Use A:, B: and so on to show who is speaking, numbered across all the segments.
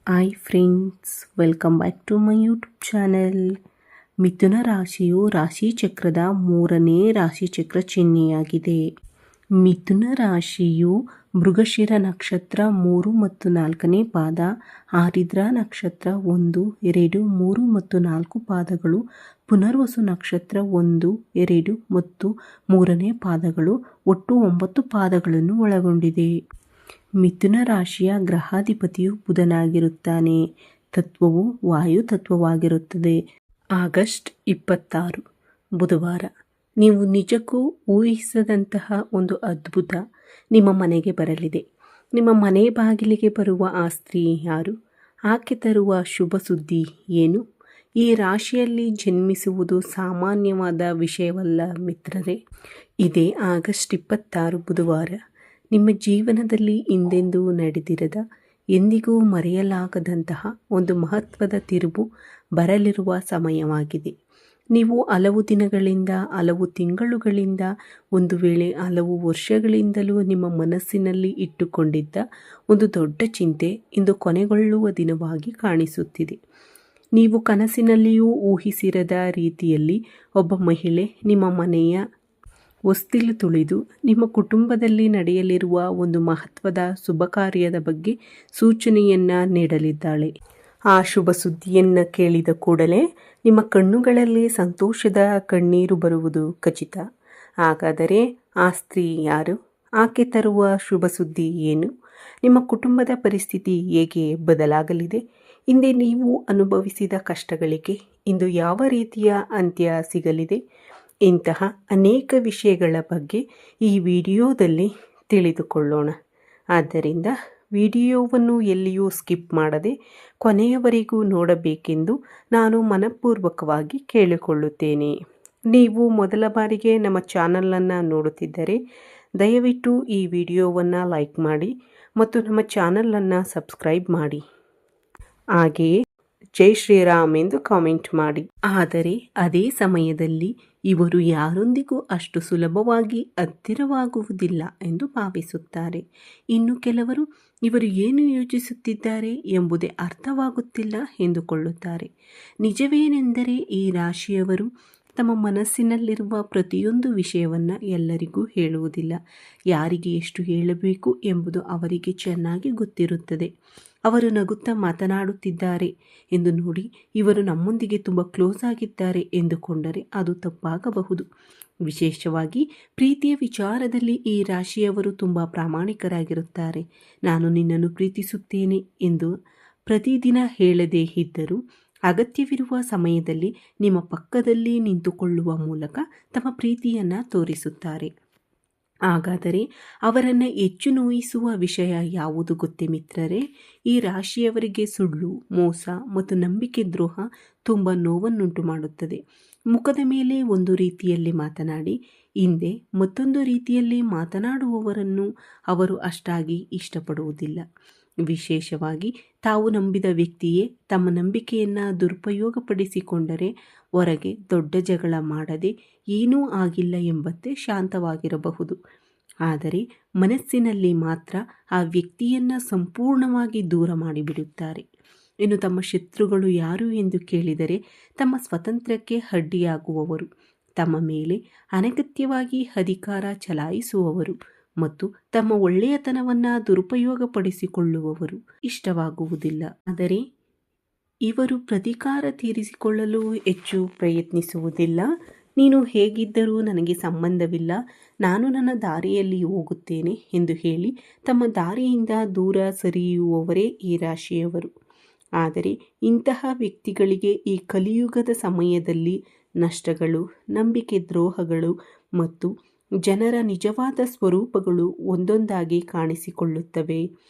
A: Hi friends, welcome back to my YouTube channel. ಮಿಥುನ ರಾಶಿಯು ರಾಶಿಚಕ್ರದ 3ನೇ ರಾಶಿಚಕ್ರ ಚಿಹ್ನೆಯಾಗಿದೆ. ಮಿಥುನ ರಾಶಿಯು ಮೃಗಶಿರ ನಕ್ಷತ್ರ 3 ಮತ್ತು 4ನೇ ಪಾದ, ಆರಿದ್ರ ನಕ್ಷತ್ರ 1, 2, 3 ಮತ್ತು 4 ಪಾದಗಳು, ಪುನರ್ವಸು ನಕ್ಷತ್ರ 1, 2 ಮತ್ತು 3ನೇ ಪಾದಗಳು, ಒಟ್ಟು 9 ಪಾದಗಳನ್ನು ಒಳಗೊಂಡಿದೆ. ಮಿಥುನ ರಾಶಿಯ ಗ್ರಹಾಧಿಪತಿಯು ಬುಧನಾಗಿರುತ್ತಾನೆ. ತತ್ವವು ವಾಯು ತತ್ವವಾಗಿರುತ್ತದೆ. ಆಗಸ್ಟ್ 26 ಬುಧವಾರ. ನೀವು ನಿಜಕ್ಕೂ ಊಹಿಸದಂತಹ ಒಂದು ಅದ್ಭುತ ನಿಮ್ಮ ಮನೆಗೆ ಬರಲಿದೆ. ನಿಮ್ಮ ಮನೆ ಬಾಗಿಲಿಗೆ ಬರುವ ಆ ಸ್ತ್ರೀ ಯಾರು? ಆಕೆ ತರುವ ಶುಭ ಸುದ್ದಿ ಏನು? ಈ ರಾಶಿಯಲ್ಲಿ ಜನ್ಮಿಸುವುದು ಸಾಮಾನ್ಯವಾದ ವಿಷಯವಲ್ಲ ಮಿತ್ರರೇ. ಇದೇ ಆಗಸ್ಟ್ 26 ಬುಧವಾರ ನಿಮ್ಮ ಜೀವನದಲ್ಲಿ ಹಿಂದೆಂದೂ ನಡೆದಿರದ, ಎಂದಿಗೂ ಮರೆಯಲಾಗದಂತಹ ಒಂದು ಮಹತ್ವದ ತಿರುವು ಬರಲಿರುವ ಸಮಯವಾಗಿದೆ. ನೀವು ಹಲವು ದಿನಗಳಿಂದ, ಹಲವು ತಿಂಗಳುಗಳಿಂದ, ಒಂದು ವೇಳೆ ಹಲವು ವರ್ಷಗಳಿಂದಲೂ ನಿಮ್ಮ ಮನಸ್ಸಿನಲ್ಲಿ ಇಟ್ಟುಕೊಂಡಿದ್ದ ಒಂದು ದೊಡ್ಡ ಚಿಂತೆ ಇಂದು ಕೊನೆಗೊಳ್ಳುವ ದಿನವಾಗಿ ಕಾಣಿಸುತ್ತಿದೆ. ನೀವು ಕನಸಿನಲ್ಲಿಯೂ ಊಹಿಸಿರದ ರೀತಿಯಲ್ಲಿ ಒಬ್ಬ ಮಹಿಳೆ ನಿಮ್ಮ ಮನೆಯ ಹೊಸ್ತಿಲು ತುಳಿದು ನಿಮ್ಮ ಕುಟುಂಬದಲ್ಲಿ ನಡೆಯಲಿರುವ ಒಂದು ಮಹತ್ವದ ಶುಭ ಕಾರ್ಯದ ಬಗ್ಗೆ ಸೂಚನೆಯನ್ನು ನೀಡಲಿದ್ದಾಳೆ. ಆ ಶುಭ ಸುದ್ದಿಯನ್ನು ಕೇಳಿದ ಕೂಡಲೇ ನಿಮ್ಮ ಕಣ್ಣುಗಳಲ್ಲಿ ಸಂತೋಷದ ಕಣ್ಣೀರು ಬರುವುದು ಖಚಿತ. ಹಾಗಾದರೆ ಆ ಸ್ತ್ರೀ ಯಾರು? ಆಕೆ ತರುವ ಶುಭ ಸುದ್ದಿ ಏನು? ನಿಮ್ಮ ಕುಟುಂಬದ ಪರಿಸ್ಥಿತಿ ಹೇಗೆ ಬದಲಾಗಲಿದೆ? ಹಿಂದೆ ನೀವು ಅನುಭವಿಸಿದ ಕಷ್ಟಗಳಿಗೆ ಇಂದು ಯಾವ ರೀತಿಯ ಅಂತ್ಯ ಸಿಗಲಿದೆ? ಇಂತಹ ಅನೇಕ ವಿಷಯಗಳ ಬಗ್ಗೆ ಈ ವಿಡಿಯೋದಲ್ಲಿ ತಿಳಿದುಕೊಳ್ಳೋಣ. ಆದ್ದರಿಂದ ವಿಡಿಯೋವನ್ನು ಎಲ್ಲಿಯೂ ಸ್ಕಿಪ್ ಮಾಡದೆ ಕೊನೆಯವರೆಗೂ ನೋಡಬೇಕೆಂದು ನಾನು ಮನಪೂರ್ವಕವಾಗಿ ಕೇಳಿಕೊಳ್ಳುತ್ತೇನೆ. ನೀವು ಮೊದಲ ಬಾರಿಗೆ ನಮ್ಮ ಚಾನಲನ್ನು ನೋಡುತ್ತಿದ್ದರೆ ದಯವಿಟ್ಟು ಈ ವಿಡಿಯೋವನ್ನು ಲೈಕ್ ಮಾಡಿ ಮತ್ತು ನಮ್ಮ ಚಾನಲನ್ನು ಸಬ್ಸ್ಕ್ರೈಬ್ ಮಾಡಿ. ಹಾಗೆಯೇ ಜೈ ಶ್ರೀರಾಮ್ ಎಂದು ಕಾಮೆಂಟ್ ಮಾಡಿ. ಆದರೆ ಅದೇ ಸಮಯದಲ್ಲಿ ಇವರು ಯಾರೊಂದಿಗೂ ಅಷ್ಟು ಸುಲಭವಾಗಿ ಹತ್ತಿರವಾಗುವುದಿಲ್ಲ ಎಂದು ಭಾವಿಸುತ್ತಾರೆ. ಇನ್ನು ಕೆಲವರು ಇವರು ಏನು ಯೋಚಿಸುತ್ತಿದ್ದಾರೆ ಎಂಬುದೇ ಅರ್ಥವಾಗುತ್ತಿಲ್ಲ ಎಂದುಕೊಳ್ಳುತ್ತಾರೆ. ನಿಜವೇನೆಂದರೆ ಈ ರಾಶಿಯವರು ತಮ್ಮ ಮನಸ್ಸಿನಲ್ಲಿರುವ ಪ್ರತಿಯೊಂದು ವಿಷಯವನ್ನು ಎಲ್ಲರಿಗೂ ಹೇಳುವುದಿಲ್ಲ. ಯಾರಿಗೆ ಎಷ್ಟು ಹೇಳಬೇಕು ಎಂಬುದು ಅವರಿಗೆ ಚೆನ್ನಾಗಿ ಗೊತ್ತಿರುತ್ತದೆ. ಅವರು ನಗುತ್ತಾ ಮಾತನಾಡುತ್ತಿದ್ದಾರೆ ಎಂದು ನೋಡಿ ಇವರು ನಮ್ಮೊಂದಿಗೆ ತುಂಬ ಕ್ಲೋಸ್ ಆಗಿದ್ದಾರೆ ಎಂದುಕೊಂಡರೆ ಅದು ತಪ್ಪಾಗಬಹುದು. ವಿಶೇಷವಾಗಿ ಪ್ರೀತಿಯ ವಿಚಾರದಲ್ಲಿ ಈ ರಾಶಿಯವರು ತುಂಬ ಪ್ರಾಮಾಣಿಕರಾಗಿರುತ್ತಾರೆ. ನಾನು ನಿನ್ನನ್ನು ಪ್ರೀತಿಸುತ್ತೇನೆ ಎಂದು ಪ್ರತಿದಿನ ಹೇಳದೇ ಇದ್ದರೂ ಅಗತ್ಯವಿರುವ ಸಮಯದಲ್ಲಿ ನಿಮ್ಮ ಪಕ್ಕದಲ್ಲಿ ನಿಂತುಕೊಳ್ಳುವ ಮೂಲಕ ತಮ್ಮ ಪ್ರೀತಿಯನ್ನು ತೋರಿಸುತ್ತಾರೆ. ಹಾಗಾದರೆ ಅವರನ್ನು ಹೆಚ್ಚು ನೋಯಿಸುವ ವಿಷಯ ಯಾವುದು ಗೊತ್ತೇ ಮಿತ್ರರೇ? ಈ ರಾಶಿಯವರಿಗೆ ಸುಳ್ಳು, ಮೋಸ ಮತ್ತು ನಂಬಿಕೆ ದ್ರೋಹ ತುಂಬ ನೋವನ್ನುಂಟು ಮಾಡುತ್ತದೆ. ಮುಖದ ಮೇಲೆ ಒಂದು ರೀತಿಯಲ್ಲಿ ಮಾತನಾಡಿ ಹಿಂದೆ ಮತ್ತೊಂದು ರೀತಿಯಲ್ಲಿ ಮಾತನಾಡುವವರನ್ನು ಅವರು ಅಷ್ಟಾಗಿ ಇಷ್ಟಪಡುವುದಿಲ್ಲ. ವಿಶೇಷವಾಗಿ ತಾವು ನಂಬಿದ ವ್ಯಕ್ತಿಯೇ ತಮ್ಮ ನಂಬಿಕೆಯನ್ನು ದುರುಪಯೋಗಪಡಿಸಿಕೊಂಡರೆ ಹೊರಗೆ ದೊಡ್ಡ ಜಗಳ ಮಾಡದೆ ಏನೂ ಆಗಿಲ್ಲ ಎಂಬಂತೆ ಶಾಂತವಾಗಿರಬಹುದು. ಆದರೆ ಮನಸ್ಸಿನಲ್ಲಿ ಮಾತ್ರ ಆ ವ್ಯಕ್ತಿಯನ್ನು ಸಂಪೂರ್ಣವಾಗಿ ದೂರ ಮಾಡಿಬಿಡುತ್ತಾರೆ. ಇನ್ನು ತಮ್ಮ ಶತ್ರುಗಳು ಯಾರು ಎಂದು ಕೇಳಿದರೆ ತಮ್ಮ ಸ್ವಾತಂತ್ರ್ಯಕ್ಕೆ ಅಡ್ಡಿಯಾಗುವವರು, ತಮ್ಮ ಮೇಲೆ ಅನಗತ್ಯವಾಗಿ ಅಧಿಕಾರ ಚಲಾಯಿಸುವವರು ಮತ್ತು ತಮ್ಮ ಒಳ್ಳೆಯತನವನ್ನು ದುರುಪಯೋಗಪಡಿಸಿಕೊಳ್ಳುವವರು ಇಷ್ಟವಾಗುವುದಿಲ್ಲ. ಆದರೆ ಇವರು ಪ್ರತೀಕಾರ ತೀರಿಸಿಕೊಳ್ಳಲು ಹೆಚ್ಚು ಪ್ರಯತ್ನಿಸುವುದಿಲ್ಲ. ನೀನು ಹೇಗಿದ್ದರೂ ನನಗೆ ಸಂಬಂಧವಿಲ್ಲ, ನಾನು ನನ್ನ ದಾರಿಯಲ್ಲಿ ಹೋಗುತ್ತೇನೆ ಎಂದು ಹೇಳಿ ತಮ್ಮ ದಾರಿಯಿಂದ ದೂರ ಸರಿಯುವವರೇ ಈ ರಾಶಿಯವರು. ಆದರೆ ಇಂತಹ ವ್ಯಕ್ತಿಗಳಿಗೆ ಈ ಕಲಿಯುಗದ ಸಮಯದಲ್ಲಿ ನಷ್ಟಗಳು, ನಂಬಿಕೆ ದ್ರೋಹಗಳು ಮತ್ತು ಜನರ ನಿಜವಾದ ಸ್ವರೂಪಗಳು ಒಂದೊಂದಾಗಿ ಕಾಣಿಸಿಕೊಳ್ಳುತ್ತವೆ.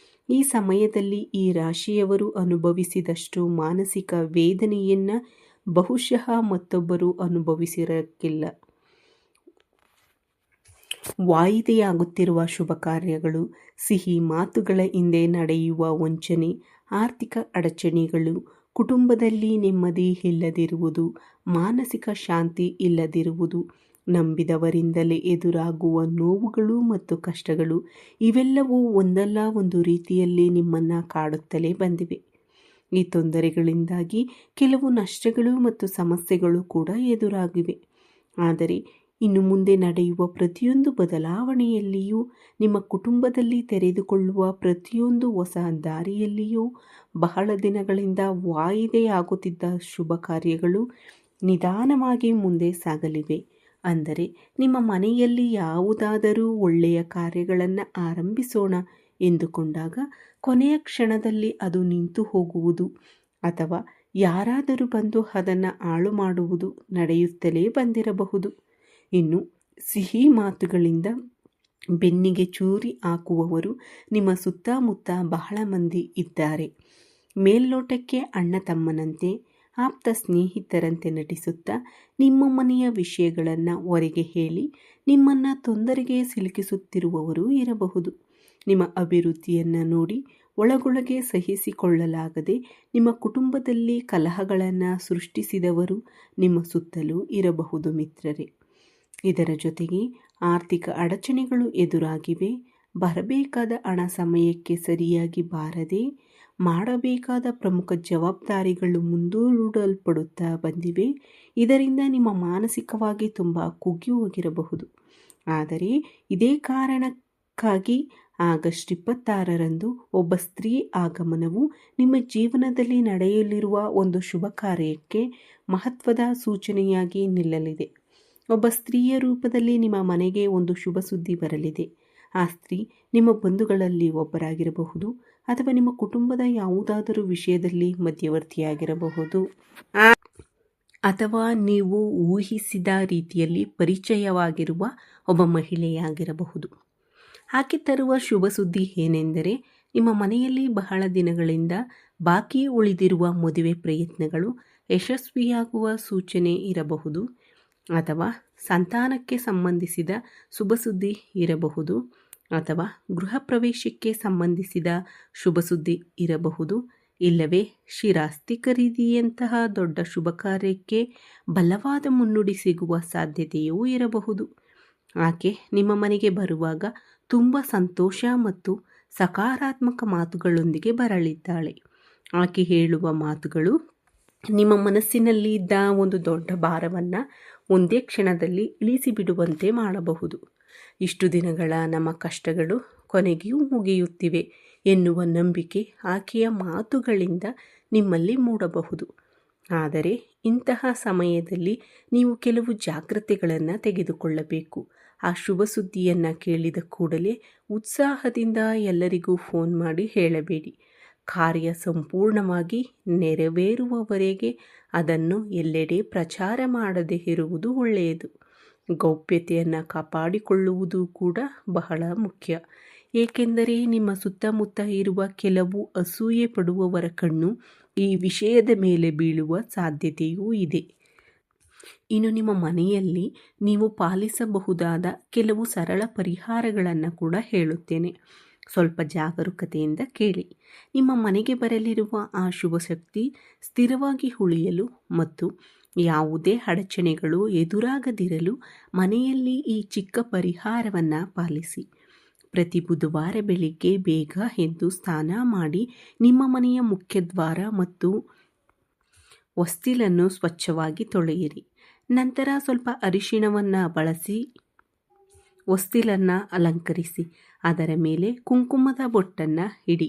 A: ಈ ಸಮಯದಲ್ಲಿ ಈ ರಾಶಿಯವರು ಅನುಭವಿಸಿದಷ್ಟು ಮಾನಸಿಕ ವೇದನೆಯನ್ನು ಬಹುಶಃ ಮತ್ತೊಬ್ಬರು ಅನುಭವಿಸಿರಕ್ಕಿಲ್ಲ. ವಾಯಿದೆಯಾಗುತ್ತಿರುವ ಶುಭ ಕಾರ್ಯಗಳು, ಸಿಹಿ ಮಾತುಗಳ ಹಿಂದೆ ನಡೆಯುವ ವಂಚನೆ, ಆರ್ಥಿಕ ಅಡಚಣೆಗಳು, ಕುಟುಂಬದಲ್ಲಿ ನೆಮ್ಮದಿ ಇಲ್ಲದಿರುವುದು, ಮಾನಸಿಕ ಶಾಂತಿ ಇಲ್ಲದಿರುವುದು, ನಂಬಿದವರಿಂದಲೇ ಎದುರಾಗುವ ನೋವುಗಳು ಮತ್ತು ಕಷ್ಟಗಳು ಇವೆಲ್ಲವೂ ಒಂದಲ್ಲ ಒಂದು ರೀತಿಯಲ್ಲಿ ನಿಮ್ಮನ್ನು ಕಾಡುತ್ತಲೇ ಬಂದಿವೆ. ಈ ತೊಂದರೆಗಳಿಂದಾಗಿ ಕೆಲವು ನಷ್ಟಗಳು ಮತ್ತು ಸಮಸ್ಯೆಗಳು ಕೂಡ ಎದುರಾಗಿವೆ. ಆದರೆ ಇನ್ನು ಮುಂದೆ ನಡೆಯುವ ಪ್ರತಿಯೊಂದು ಬದಲಾವಣೆಯಲ್ಲಿಯೂ, ನಿಮ್ಮ ಕುಟುಂಬದಲ್ಲಿ ತೆರೆದುಕೊಳ್ಳುವ ಪ್ರತಿಯೊಂದು ಹೊಸ ದಾರಿಯಲ್ಲಿಯೂ ಬಹಳ ದಿನಗಳಿಂದ ವಾಯಿದೆಯಾಗುತ್ತಿದ್ದ ಶುಭ ಕಾರ್ಯಗಳು ನಿಧಾನವಾಗಿ ಮುಂದೆ ಸಾಗಲಿವೆ. ಅಂದರೆ ನಿಮ್ಮ ಮನೆಯಲ್ಲಿ ಯಾವುದಾದರೂ ಒಳ್ಳೆಯ ಕಾರ್ಯಗಳನ್ನು ಆರಂಭಿಸೋಣ ಎಂದುಕೊಂಡಾಗ ಕೊನೆಯ ಕ್ಷಣದಲ್ಲಿ ಅದು ನಿಂತು ಹೋಗುವುದು ಅಥವಾ ಯಾರಾದರೂ ಬಂದು ಅದನ್ನು ಹಾಳು ಮಾಡುವುದು ನಡೆಯುತ್ತಲೇ ಬಂದಿರಬಹುದು. ಇನ್ನು ಸಿಹಿ ಮಾತುಗಳಿಂದ ಬೆನ್ನಿಗೆ ಚೂರಿ ಹಾಕುವವರು ನಿಮ್ಮ ಸುತ್ತಮುತ್ತ ಬಹಳ ಮಂದಿ ಇದ್ದಾರೆ. ಮೇಲ್ನೋಟಕ್ಕೆ ಅಣ್ಣ ತಮ್ಮನಂತೆ, ಆಪ್ತ ಸ್ನೇಹಿತರಂತೆ ನಟಿಸುತ್ತಾ ನಿಮ್ಮ ಮನೆಯ ವಿಷಯಗಳನ್ನು ಹೊರಗೆ ಹೇಳಿ ನಿಮ್ಮನ್ನು ತೊಂದರೆಗೆ ಸಿಲುಕಿಸುತ್ತಿರುವವರು ಇರಬಹುದು. ನಿಮ್ಮ ಅಭಿವೃದ್ಧಿಯನ್ನು ನೋಡಿ ಒಳಗೊಳಗೆ ಸಹಿಸಿಕೊಳ್ಳಲಾಗದೆ ನಿಮ್ಮ ಕುಟುಂಬದಲ್ಲಿ ಕಲಹಗಳನ್ನು ಸೃಷ್ಟಿಸಿದವರು ನಿಮ್ಮ ಸುತ್ತಲೂ ಇರಬಹುದು ಮಿತ್ರರೇ. ಇದರ ಜೊತೆಗೆ ಆರ್ಥಿಕ ಅಡಚಣೆಗಳು ಎದುರಾಗಿವೆ. ಬರಬೇಕಾದ ಹಣ ಸಮಯಕ್ಕೆ ಸರಿಯಾಗಿ ಬಾರದೆ ಮಾಡಬೇಕಾದ ಪ್ರಮುಖ ಜವಾಬ್ದಾರಿಗಳು ಮುಂದೂಡಲ್ಪಡುತ್ತಾ ಬಂದಿವೆ. ಇದರಿಂದ ನಿಮ್ಮ ಮಾನಸಿಕವಾಗಿ ತುಂಬ ಕುಗ್ಗಿ ಹೋಗಿರಬಹುದು. ಆದರೆ ಇದೇ ಕಾರಣಕ್ಕಾಗಿ ಆಗಸ್ಟ್ 26ರಂದು ಒಬ್ಬ ಸ್ತ್ರೀ ಆಗಮನವು ನಿಮ್ಮ ಜೀವನದಲ್ಲಿ ನಡೆಯಲಿರುವ ಒಂದು ಶುಭ ಕಾರ್ಯಕ್ಕೆ ಮಹತ್ವದ ಸೂಚನೆಯಾಗಿ ನಿಲ್ಲಲಿದೆ. ಒಬ್ಬ ಸ್ತ್ರೀಯ ರೂಪದಲ್ಲಿ ನಿಮ್ಮ ಮನೆಗೆ ಒಂದು ಶುಭ ಸುದ್ದಿ ಬರಲಿದೆ. ಆ ಸ್ತ್ರೀ ನಿಮ್ಮ ಬಂಧುಗಳಲ್ಲಿ ಒಬ್ಬರಾಗಿರಬಹುದು ಅಥವಾ ನಿಮ್ಮ ಕುಟುಂಬದ ಯಾವುದಾದರೂ ವಿಷಯದಲ್ಲಿ ಮಧ್ಯವರ್ತಿಯಾಗಿರಬಹುದು ಅಥವಾ ನೀವು ಊಹಿಸಿದ ರೀತಿಯಲ್ಲಿ ಪರಿಚಯವಾಗಿರುವ ಒಬ್ಬ ಮಹಿಳೆಯಾಗಿರಬಹುದು. ಆಕೆ ತರುವ ಶುಭ ಸುದ್ದಿ ಏನೆಂದರೆ, ನಿಮ್ಮ ಮನೆಯಲ್ಲಿ ಬಹಳ ದಿನಗಳಿಂದ ಬಾಕಿ ಉಳಿದಿರುವ ಮದುವೆ ಪ್ರಯತ್ನಗಳು ಯಶಸ್ವಿಯಾಗುವ ಸೂಚನೆ ಇರಬಹುದು ಅಥವಾ ಸಂತಾನಕ್ಕೆ ಸಂಬಂಧಿಸಿದ ಶುಭ ಸುದ್ದಿ ಇರಬಹುದು ಅಥವಾ ಗೃಹ ಪ್ರವೇಶಕ್ಕೆ ಸಂಬಂಧಿಸಿದ ಶುಭ ಸುದ್ದಿ ಇರಬಹುದು. ಇಲ್ಲವೇ ಶಿರಾಸ್ತಿ ಖರೀದಿಯಂತಹ ದೊಡ್ಡ ಶುಭ ಕಾರ್ಯಕ್ಕೆ ಬಲವಾದ ಮುನ್ನುಡಿ ಸಿಗುವ ಸಾಧ್ಯತೆಯೂ ಇರಬಹುದು. ಆಕೆ ನಿಮ್ಮ ಮನೆಗೆ ಬರುವಾಗ ತುಂಬ ಸಂತೋಷ ಮತ್ತು ಸಕಾರಾತ್ಮಕ ಮಾತುಗಳೊಂದಿಗೆ ಬರಲಿದ್ದಾಳೆ. ಆಕೆ ಹೇಳುವ ಮಾತುಗಳು ನಿಮ್ಮ ಮನಸ್ಸಿನಲ್ಲಿ ಇದ್ದ ಒಂದು ದೊಡ್ಡ ಭಾರವನ್ನು ಒಂದೇ ಕ್ಷಣದಲ್ಲಿ ಇಳಿಸಿಬಿಡುವಂತೆ ಮಾಡಬಹುದು. ಇಷ್ಟು ದಿನಗಳ ನಮ್ಮ ಕಷ್ಟಗಳು ಕೊನೆಗೂ ಮುಗಿಯುತ್ತಿವೆ ಎನ್ನುವ ನಂಬಿಕೆ ಆಕೆಯ ಮಾತುಗಳಿಂದ ನಿಮ್ಮಲ್ಲಿ ಮೂಡಬಹುದು. ಆದರೆ ಇಂತಹ ಸಮಯದಲ್ಲಿ ನೀವು ಕೆಲವು ಜಾಗ್ರತೆಗಳನ್ನು ತೆಗೆದುಕೊಳ್ಳಬೇಕು. ಆ ಶುಭ ಸುದ್ದಿಯನ್ನು ಕೇಳಿದ ಕೂಡಲೇ ಉತ್ಸಾಹದಿಂದ ಎಲ್ಲರಿಗೂ ಫೋನ್ ಮಾಡಿ ಹೇಳಬೇಡಿ. ಕಾರ್ಯ ಸಂಪೂರ್ಣವಾಗಿ ನೆರವೇರುವವರೆಗೆ ಅದನ್ನು ಎಲ್ಲೆಡೆ ಪ್ರಚಾರ ಮಾಡದೇ ಇರುವುದು ಒಳ್ಳೆಯದು. ಗೌಪ್ಯತೆಯನ್ನು ಕಾಪಾಡಿಕೊಳ್ಳುವುದು ಕೂಡ ಬಹಳ ಮುಖ್ಯ. ಏಕೆಂದರೆ ನಿಮ್ಮ ಸುತ್ತಮುತ್ತ ಇರುವ ಕೆಲವು ಅಸೂಯೆ ಪಡುವವರ ಕಣ್ಣು ಈ ವಿಷಯದ ಮೇಲೆ ಬೀಳುವ ಸಾಧ್ಯತೆಯೂ ಇದೆ. ಇನ್ನು ನಿಮ್ಮ ಮನೆಯಲ್ಲಿ ನೀವು ಪಾಲಿಸಬಹುದಾದ ಕೆಲವು ಸರಳ ಪರಿಹಾರಗಳನ್ನು ಕೂಡ ಹೇಳುತ್ತೇನೆ. ಸ್ವಲ್ಪ ಜಾಗರೂಕತೆಯಿಂದ ಕೇಳಿ. ನಿಮ್ಮ ಮನೆಗೆ ಬರಲಿರುವ ಆ ಶುಭ ಶಕ್ತಿ ಸ್ಥಿರವಾಗಿ ಉಳಿಯಲು ಮತ್ತು ಯಾವುದೇ ಅಡಚಣೆಗಳು ಎದುರಾಗದಿರಲು ಮನೆಯಲ್ಲಿ ಈ ಚಿಕ್ಕ ಪರಿಹಾರವನ್ನು ಪಾಲಿಸಿ. ಪ್ರತಿ ಬುಧವಾರ ಬೆಳಿಗ್ಗೆ ಬೇಗ ಎದ್ದು ಸ್ನಾನ ಮಾಡಿ ನಿಮ್ಮ ಮನೆಯ ಮುಖ್ಯದ್ವಾರ ಮತ್ತು ಹೊಸ್ತಿಲನ್ನು ಸ್ವಚ್ಛವಾಗಿ ತೊಳೆಯಿರಿ. ನಂತರ ಸ್ವಲ್ಪ ಅರಿಶಿಣವನ್ನು ಬಳಸಿ ಹೊಸ್ತಿಲನ್ನು ಅಲಂಕರಿಸಿ ಅದರ ಮೇಲೆ ಕುಂಕುಮದ ಬೊಟ್ಟನ್ನು ಇಡಿ.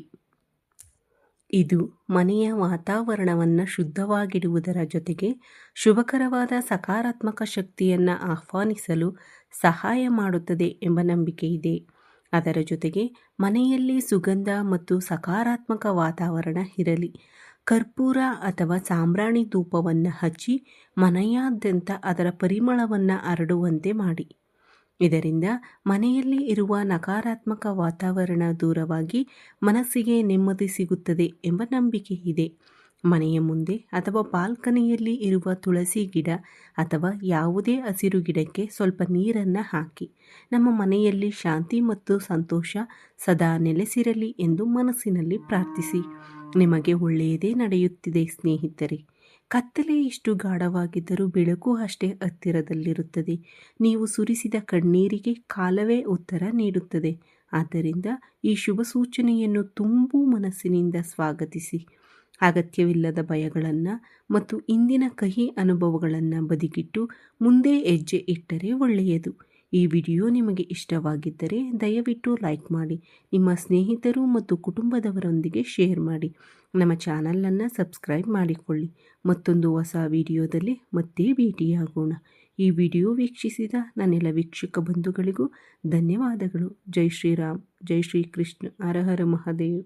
A: ಇದು ಮನೆಯ ವಾತಾವರಣವನ್ನು ಶುದ್ಧವಾಗಿಡುವುದರ ಜೊತೆಗೆ ಶುಭಕರವಾದ ಸಕಾರಾತ್ಮಕ ಶಕ್ತಿಯನ್ನು ಆಹ್ವಾನಿಸಲು ಸಹಾಯ ಮಾಡುತ್ತದೆ ಎಂಬ ನಂಬಿಕೆ ಇದೆ. ಅದರ ಜೊತೆಗೆ ಮನೆಯಲ್ಲಿ ಸುಗಂಧ ಮತ್ತು ಸಕಾರಾತ್ಮಕ ವಾತಾವರಣ ಇರಲಿ. ಕರ್ಪೂರ ಅಥವಾ ಸಾಂಬ್ರಾಣಿ ಧೂಪವನ್ನು ಹಚ್ಚಿ ಮನೆಯಾದ್ಯಂತ ಅದರ ಪರಿಮಳವನ್ನು ಹರಡುವಂತೆ ಮಾಡಿ. ಇದರಿಂದ ಮನೆಯಲ್ಲಿ ಇರುವ ನಕಾರಾತ್ಮಕ ವಾತಾವರಣ ದೂರವಾಗಿ ಮನಸ್ಸಿಗೆ ನೆಮ್ಮದಿ ಸಿಗುತ್ತದೆ ಎಂಬ ನಂಬಿಕೆ ಇದೆ. ಮನೆಯ ಮುಂದೆ ಅಥವಾ ಬಾಲ್ಕನಿಯಲ್ಲಿ ಇರುವ ತುಳಸಿ ಗಿಡ ಅಥವಾ ಯಾವುದೇ ಹಸಿರು ಗಿಡಕ್ಕೆ ಸ್ವಲ್ಪ ನೀರನ್ನು ಹಾಕಿ. ನಮ್ಮ ಮನೆಯಲ್ಲಿ ಶಾಂತಿ ಮತ್ತು ಸಂತೋಷ ಸದಾ ನೆಲೆಸಿರಲಿ ಎಂದು ಮನಸ್ಸಿನಲ್ಲಿ ಪ್ರಾರ್ಥಿಸಿ. ನಿಮಗೆ ಒಳ್ಳೆಯದೇ ನಡೆಯುತ್ತಿದೆ ಸ್ನೇಹಿತರೆ. ಕತ್ತಲೆ ಎಷ್ಟು ಗಾಢವಾಗಿದ್ದರೂ ಬೆಳಕು ಅಷ್ಟೇ ಹತ್ತಿರದಲ್ಲಿರುತ್ತದೆ. ನೀವು ಸುರಿಸಿದ ಕಣ್ಣೀರಿಗೆ ಕಾಲವೇ ಉತ್ತರ ನೀಡುತ್ತದೆ. ಆದ್ದರಿಂದ ಈ ಶುಭ ಸೂಚನೆಯನ್ನು ತುಂಬು ಮನಸ್ಸಿನಿಂದ ಸ್ವಾಗತಿಸಿ. ಅಗತ್ಯವಿಲ್ಲದ ಭಯಗಳನ್ನು ಮತ್ತು ಇಂದಿನ ಕಹಿ ಅನುಭವಗಳನ್ನು ಬದಿಗಿಟ್ಟು ಮುಂದೆ ಹೆಜ್ಜೆ ಇಟ್ಟರೆ ಒಳ್ಳೆಯದು. ಈ ವಿಡಿಯೋ ನಿಮಗೆ ಇಷ್ಟವಾಗಿದ್ದರೆ ದಯವಿಟ್ಟು ಲೈಕ್ ಮಾಡಿ, ನಿಮ್ಮ ಸ್ನೇಹಿತರು ಮತ್ತು ಕುಟುಂಬದವರೊಂದಿಗೆ ಶೇರ್ ಮಾಡಿ. ನಮ್ಮ ಚಾನಲನ್ನು ಸಬ್ಸ್ಕ್ರೈಬ್ ಮಾಡಿಕೊಳ್ಳಿ. ಮತ್ತೊಂದು ಹೊಸ ವಿಡಿಯೋದಲ್ಲಿ ಮತ್ತೆ ಭೇಟಿಯಾಗೋಣ. ಈ ವಿಡಿಯೋ ವೀಕ್ಷಿಸಿದ ನನ್ನೆಲ್ಲ ವೀಕ್ಷಕ ಬಂಧುಗಳಿಗೂ ಧನ್ಯವಾದಗಳು. ಜೈ ಶ್ರೀರಾಮ್, ಜೈ ಶ್ರೀ ಕೃಷ್ಣ, ಹರ ಹರ ಮಹಾದೇವ್.